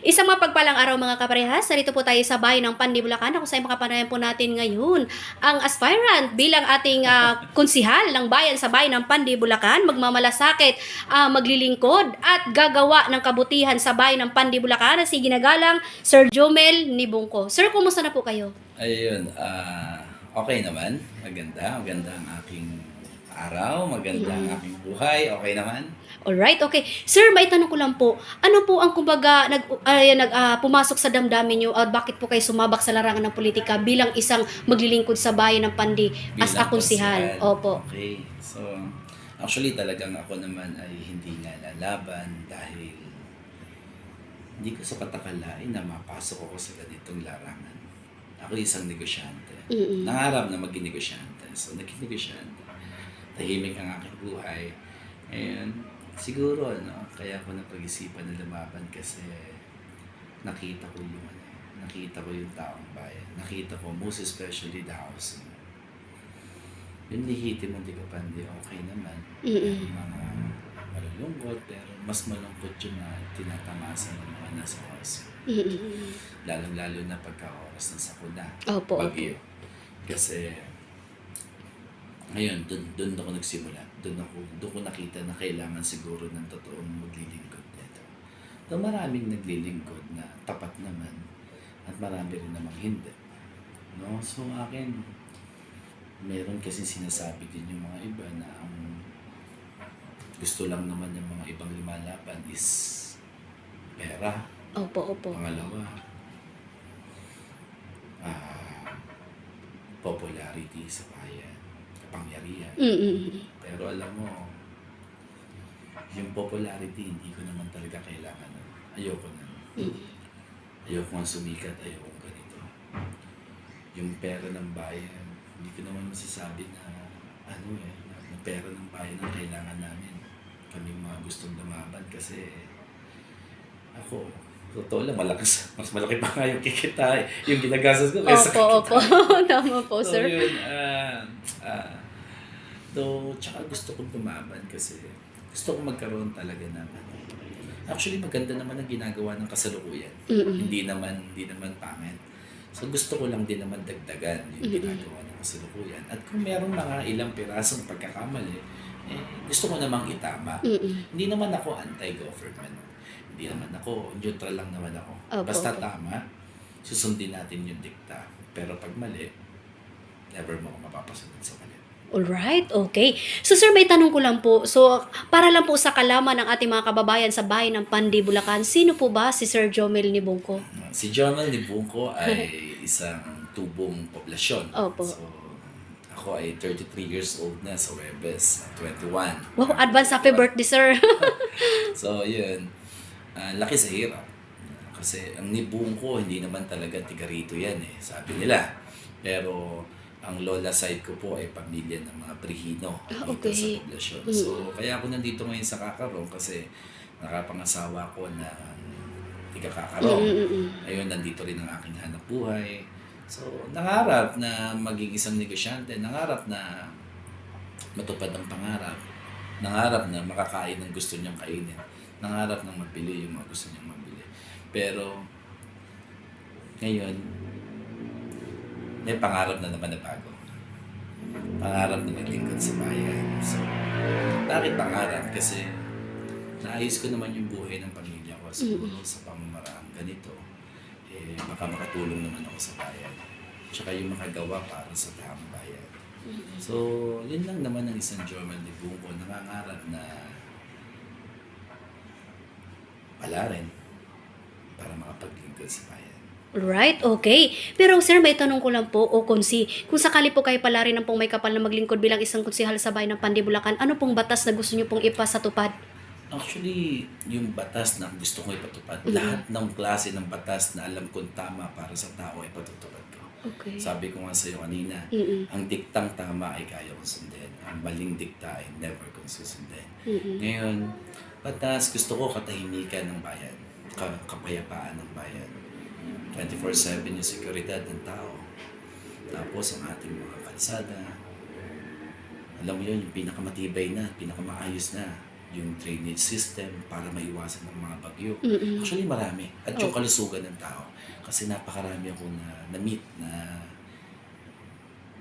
Isang mapagpalang araw mga kaparehas, narito po tayo sa bayan ng Pandi, Bulacan. Kung saan makapanayan po natin ngayon ang aspirant bilang ating konsihal ng bayan sa bayan ng Pandi, Bulacan. Magmamalasakit, maglilingkod at gagawa ng kabutihan sa bayan ng Pandi, Bulacan na si ginagalang Sir Jomel Nibungko. Sir, kumusta na po kayo? Ayun, okay naman. Maganda ang aking araw, maganda ang aking buhay, okay naman. Alright, okay. Sir, may tanong ko lang po. Ano po ang kumbaga pumasok sa damdamin niyo at bakit po kayo sumabak sa larangan ng politika bilang isang maglilingkod sa bayan ng Pandi as a Bilang konsihal? konsehal. Opo. Okay, so actually talagang ako naman ay hindi nga lalaban dahil hindi ko sa katakalain na mapasok ako sa ganitong larangan. Ako isang negosyante. Mm-mm. Nangarap na maging negosyante. So naging negosyante. Tahimik ang aking buhay. Ngayon, siguro, kaya ko napag-isipan na lumaban kasi nakita ko yung taong bayan. Nakita ko, most especially the housing. Yung lihiti mo, di ka pandi, okay naman. Mm-mm. Yung mga malulungkot, pero mas malungkot yung na tinatamasa ng mga nasa housing. Mm-mm. Lalo na pagka oras ng sakuna. Opo, Bagyo. Kasi, ngayon, doon ako nagsimula. Doon ko nakita na kailangan siguro ng totoong maglilingkod nito. So, maraming naglilingkod na tapat naman at marami rin namang hindi. No? So, akin, meron kasi sinasabi din yung mga iba na ang gusto lang naman ng mga ibang lumalaban is pera. opo. Pangalawa, popularity sa bayan, kapangyarihan. Mm-mm. Pero alam mo, yung popularity, hindi ko naman talaga kailangan. Ayoko na. Ayoko nga sumikat, ayoko ganito. Yung pera ng bayan, hindi ko naman masasabi na na pera ng bayan ang kailangan namin. Kaming mga gustong lumaban kasi ako, totoo lang, mas malaki pa nga yung kikita, yung ginagastos ko kaysa Opo. Tama po, So sir. yun, tsaka gusto kong lumaban kasi gusto kong magkaroon talaga ng actually maganda naman ang ginagawa ng kasalukuyan. Mm-mm. Hindi naman pangit. So gusto ko lang din naman dagdagan yung ginagawa ng kasalukuyan. At kung meron mga ilang pirasong pagkakamali, gusto ko namang itama. Mm-mm. Hindi naman ako anti-government. Hindi naman ako, neutral lang naman ako. Opo, Basta opo. tama, susundin natin yung dikta. Pero pag mali, never mo ako mapapasunod sa mali. Alright, okay. So sir, may tanong ko lang po. So, para lang po sa kalaman ng ating mga kababayan sa bayan ng Pandi, Bulacan, sino po ba si Sir Jomel Nibungko? Si Jonel Nibungko ay isang tubong poblasyon. Opo. So, ako ay 33 years old na sa Webes, 21. Wow, advance happy birthday, sir. So, yun. Laki sa hirap. Kasi ang Nibungko, hindi naman talaga tiga rito yan sabi nila. Pero, ang lola side ko po ay pamilya ng mga Prihino dito Okay. sa poblasyon. So, kaya ako nandito ngayon sa Kakarong kasi nakapangasawa ko na tiga Kakarong. Ayun, nandito rin ang aking hanap buhay. So, nangarap na maging isang negosyante, nangarap na matupad ang pangarap, nangarap na makakain ng gusto niyang kainin, nangarap na mabili yung mga gusto niyang mabili. Pero, ngayon, may pangarap na naman na bago. Pangarap na maglingkod sa bayan. So, bakit pangarap? Kasi naayos ko naman yung buhay ng pamilya ko. Siguro sa pamamaraang ganito, baka makatulong naman ako sa bayan. Tsaka yung makagawa para sa taong bayan. So, yun lang naman ang isang Jomel Nibungko. Nangangarap na pala rin para makapaglingkod sa bayan. Right, okay. Pero sir, may tanong ko lang po, kung sakali po kayo pala rin ang pong may kapal na maglingkod bilang isang konsihal sa bayan ng Pandi, Bulacan, ano pong batas na gusto niyo pong ipasatupad? Actually, yung batas na gusto ko ipatupad, lahat ng klase ng batas na alam kong tama para sa tao ay patutupad ko. Okay. Sabi ko nga sa iyo kanina, ang diktang tama ay kaya kong sundin. Ang maling dikta ay never kong susundin. Ngayon, batas, gusto ko katahimikan ng bayan, kapayapaan ng bayan. 24/7 yung seguridad ng tao. Tapos ang ating mga kalsada, alam mo yun, yung pinakamatibay na, pinakamaayos na. yung drainage system para maiwasan ng mga bagyo. Mm. Actually, marami. At yung Oh. kalusugan ng tao. Kasi napakarami ako na-meet na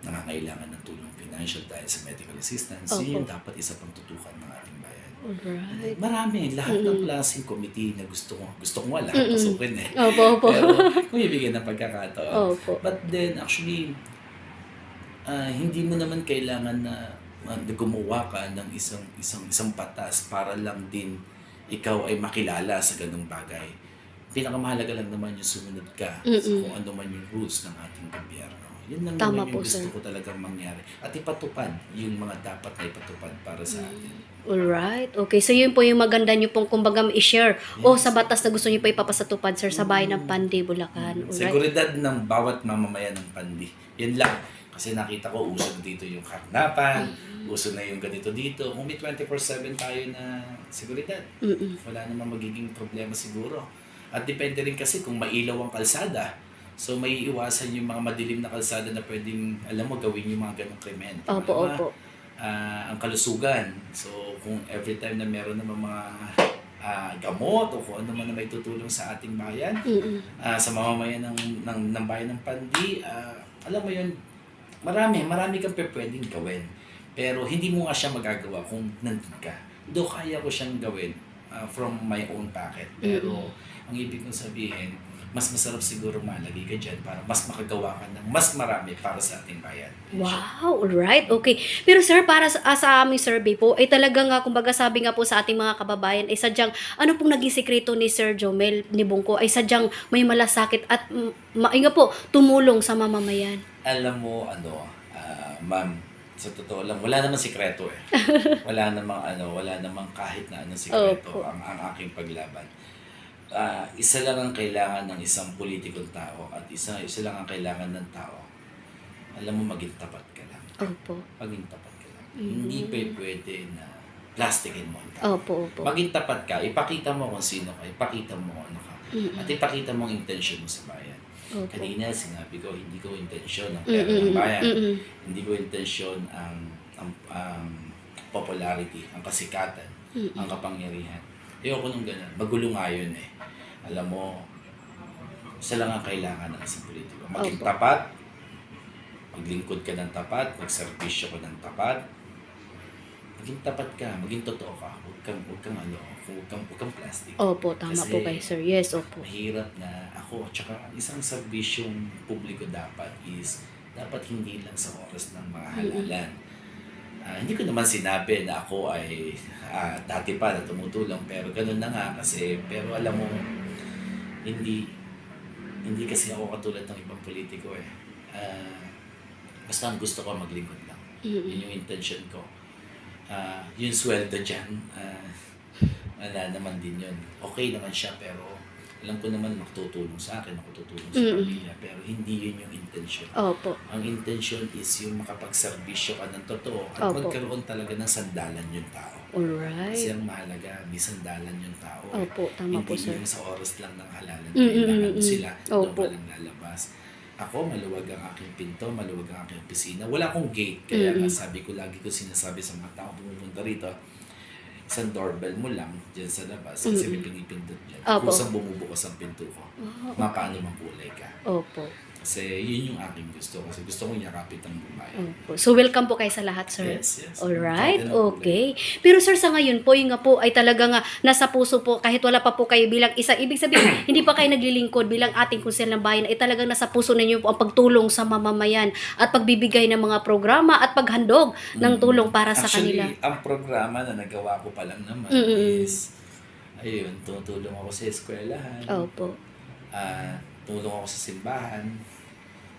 nangangailangan ng tulong financial dahil sa medical assistance. Opo. Yun yung dapat isa pang tutukan ng ating bayan. Alright. Marami. Lahat ng klaseng committee na gusto ko nga lahat pasukin eh. Opo. Pero kung ibigyan ng pagkakataon. Opo. But then, actually, hindi mo naman kailangan na gumawa ka ng isang patas para lang din ikaw ay makilala sa ganung bagay. Pinakamahalaga lang naman yung sumunod ka sa kung ano man yung rules ng ating gobyerno. Yun lang Tama naman po, yung gusto sir. ko talagang mangyari. At ipatupad yung mga dapat na ipatupad para sa atin. Alright. Okay. So, yun po yung maganda nyo pong kumbaga i-share o sa batas na gusto nyo pa ipapasatupad, sir, sa bayan ng Pandi, Bulacan. Alright. Seguridad ng bawat mamamayan ng Pandi. Yan lang. Kasi nakita ko, uso na dito yung karnapan, uso na yung ganito dito. Kung may 24/7 tayo na seguridad, wala namang magiging problema siguro. At depende rin kasi kung mailaw ang kalsada. So may iwasan yung mga madilim na kalsada na pwedeng, alam mo, gawin yung mga ganong krimen. Opo. Ang kalusugan. So kung every time na meron naman mga gamot o kung ano man na may tutulong sa ating bayan, sa mamamayan ng bayan ng Pandi, alam mo yun, marami kang pwedeng gawin. Pero hindi mo nga siya magagawa kung nandun ka. Do kaya ko siyang gawin from my own pocket. Pero ang ibig kong sabihin, mas masarap siguro malagay ka dyan para mas makagawa ka ng mas marami para sa ating bayan. Wow, alright, okay. Pero sir, para sa aming survey po, ay talagang kumbaga sabi nga po sa ating mga kababayan, ay sadyang, ano pong naging sekreto ni Sir Jomel ni Bungko, ay sadyang may malasakit at, nga po, tumulong sa mamamayan. Alam mo, ma'am, sa totoo lang, wala namang sikreto eh. wala namang kahit na anong sikreto ang aking paglaban. Isa lang ang kailangan ng isang politikong tao at isa lang ang kailangan ng tao. Alam mo, maging tapat ka lang. Opo. Maging tapat ka lang. Hindi pwede na plastikin mo ang tao. Opo. Maging tapat ka, ipakita mo kung sino ka, ipakita mo kung ano ka, at ipakita mo ang intention mo sa bayan. Opo. Kanina sinabi ko, hindi ko intensyon ang pera ng bayan. Hindi ko intensyon ang popularity, ang kasikatan, ang kapangyarihan. Ayoko nung ganun. Magulo nga yun eh. Alam mo, isa lang ang kailangan ng isang politiko. Maging tapat, maglingkod ka ng tapat, magserbisyo ka ng tapat, maging tapat ka, maging totoo ka. Huwag kang plastic. Opo, tama Kasi po kayo, sir. Yes, opo. Mahirap na ako, tsaka isang serbisyong publiko dapat hindi lang sa oras ng mga halalan. Hindi ko naman sinabi na ako ay dati pa na tumutulong, pero ganun na nga kasi, pero alam mo, hindi kasi ako katulad ng ibang politiko eh. Basta ang gusto ko maglingkod lang. Yun yung intention ko. Yung sweldo dyan, wala naman din yun. Okay naman siya, pero alam ko naman makatutulong sa akin, makatutulong sa pamilya, pero hindi yun yung intention. Opo. Ang intention is yung makapagserbisyo ka ng totoo at magkaroon talaga ng sandalan yung tao. Alright. Kasi ang mahalaga, may sandalan yung tao. Opo, tama po, sir. Hindi yung sa oras lang ng halalan. Kailangan mo sila, doon Opo. ka lang lalabas. Ako, maluwag ang aking pinto, maluwag ang aking opisina. Wala akong gate, kaya nga sabi ko, lagi ko sinasabi sa mga tao pumupunta rito, isang doorbell mo lang dyan sa labas kasi may pinipindot dyan. Opo. Kusang bumubukas ang pinto ko. Mapaano mang kulay ka. Opo. Kasi yun yung aking gusto. Kasi gusto kong yakapit ang bumayan. Opo. So, welcome po kayo sa lahat, sir. Yes. Alright, Kahit anong okay. Pero sir, sa ngayon po, yung nga po ay talagang nasa puso po, kahit wala pa po kayo bilang isa, ibig sabihin, hindi pa kayo naglilingkod bilang ating konsel ng bayan, ay talagang nasa puso ninyo po ang pagtulong sa mamamayan at pagbibigay ng mga programa at paghandog ng tulong para sa kanila. Actually, ang programa na nagawa ko pa lang naman is, ayun, tutulong ako sa eskwelahan. Opo. Tulong ako sa simbahan.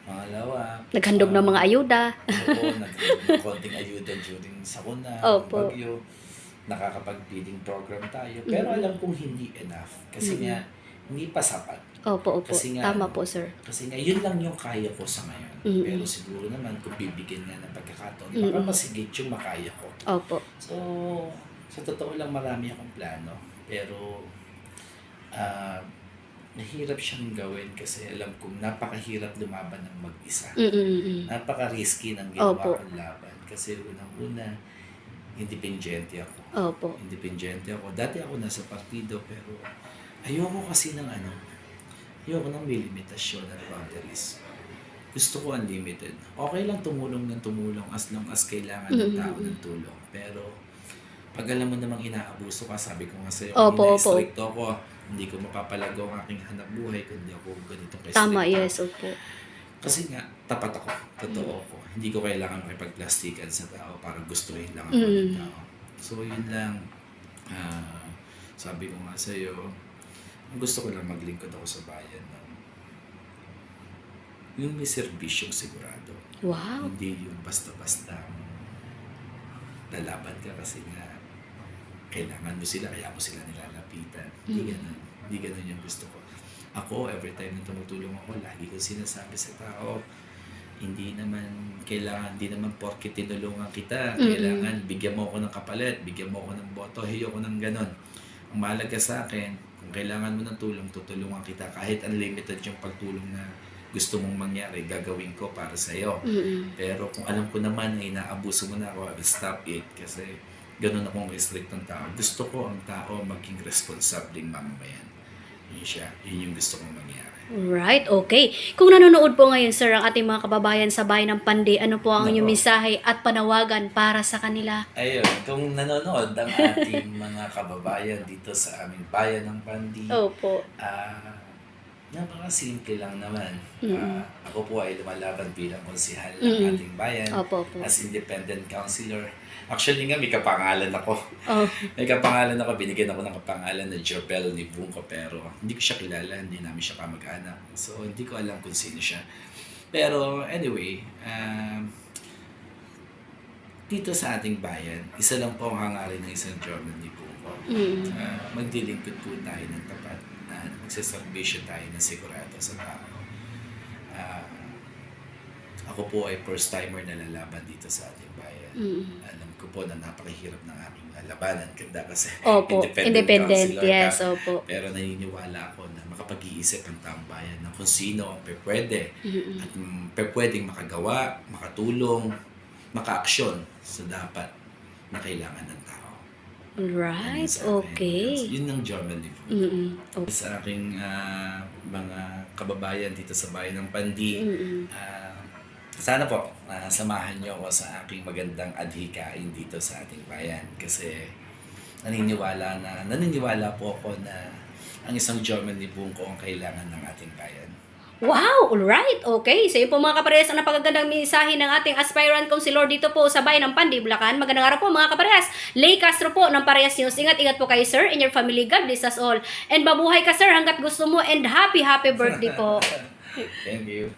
Pangalawa, Naghandog ng mga ayuda. Oo, naghandog ng konting ayuda during sakuna, Opo. bagyo. Nakakapag-feeding program tayo. Pero alam kong hindi enough. Kasi nga, hindi pa sapat. Opo. Kasi nga, Tama po, sir. Kasi nga, yun lang yung kaya ko sa ngayon. Pero siguro naman, kung bibigyan nga ng pagkakataon, baka masigit yung makaya ko. Opo. So, sa totoo lang, marami akong plano. Pero, nahirap siyang gawin kasi alam kong napakahirap lumaban ng mag-isa. Napaka-risky ng ginawa Opo. kong laban. Kasi unang-una, independyente ako. Opo. Independyente ako. Dati ako nasa partido, pero ayoko kasi ng ayoko ng may limitasyon at boundaries. Gusto ko unlimited. Okay lang tumulong ng tumulong as long as kailangan ng tao ng tulong. Pero pag alam mo namang inaabuso ka, sabi ko nga sa'yo, Opo, ina-stricto ako, hindi ko mapapalagaw ang aking hanap buhay kundi ako ganitong ka-stricto. Tama, yes, opo. Kasi nga, tapat ako, totoo ako. Hindi ko kailangan makipagplastikan sa tao para gustuhin lang ako ng tao. So, yun lang. Sabi ko nga sa'yo, gusto ko lang maglingkod ako sa bayan. Yung may serbisyong sigurado. Wow. Hindi yung basta-basta lalaban ka kasi nga kailangan mo sila, kaya mo sila nilalapitan. Hindi ganun. Hindi ganun yung gusto ko. Ako, every time na tumutulong ako, lagi ko sinasabi sa tao, hindi naman porke tinulungan kita, kailangan bigyan mo ako ng kapalit, bigyan mo ako ng boto, hiyo ko ng ganun. Ang mahalaga sa akin, kung kailangan mo ng tulong, tutulungan kita. Kahit unlimited yung pagtulong na gusto mong mangyari, gagawin ko para sa'yo. Pero kung alam ko naman na inaabuso mo na ako, I will stop it kasi ganun akong restrictong tao. Gusto ko ang tao maging responsableng mamamayan. Yun siya. Yun yung gusto kong mangyari. Right, okay. Kung nanonood po ngayon, sir, ang ating mga kababayan sa bayan ng Pandi, ano po ang inyong mensahe at panawagan para sa kanila? Ayun, kung nanonood ang ating mga kababayan dito sa aming bayan ng Pandi, Opo. napakasimple lang naman. Ako po ay lumalaban bilang konsihal ng ating bayan Opo. as independent councilor. Actually nga, may kapangalan ako. Oh. May kapangalan ako. Binigyan ako ng kapangalan na Jobel ni Bunko, pero hindi ko siya kilala. Hindi namin siya kamag-anak. So, hindi ko alam kung sino siya. Pero, anyway, dito sa ating bayan, isa lang po ang hangarin ng isang Jobel ni Bunko. Magdilingkod po tayo ng tapat at magsaservisyo tayo ng sigurado sa tao. Ako po ay first timer na lalaban dito sa ating bayan. Alam ko po na napakahirap ng aking labanan kanda kasi Opo, independent, councilor yes, ka. opo. Pero naniniwala ako na makapag-iisip ang taong bayan ng kung sino ang pwede at pwedeng makagawa, makatulong, makaaksyon sa dapat na kailangan ng tao. Right, Sa akin. okay. Yun ang Jomel ni Okay. Sa aking mga kababayan dito sa bayan ng Pandi, sana po samahan niyo ako sa aking magandang adhikain dito sa ating bayan kasi naniniwala po ako na ang isang Jomel ni Bunko ang kailangan ng ating bayan. Wow! Alright, okay. So yun po mga kaparehas ang napakagandang mensahe ng ating aspirant councilor dito po sa bayan ng Pandi, Bulacan. Magandang araw po mga kaparehas. Lay Castro po ng Parehas News. Ingat-ingat po kayo, sir, and your family. God bless us all. And mabuhay ka, sir, hanggat gusto mo, and happy birthday po. Thank you.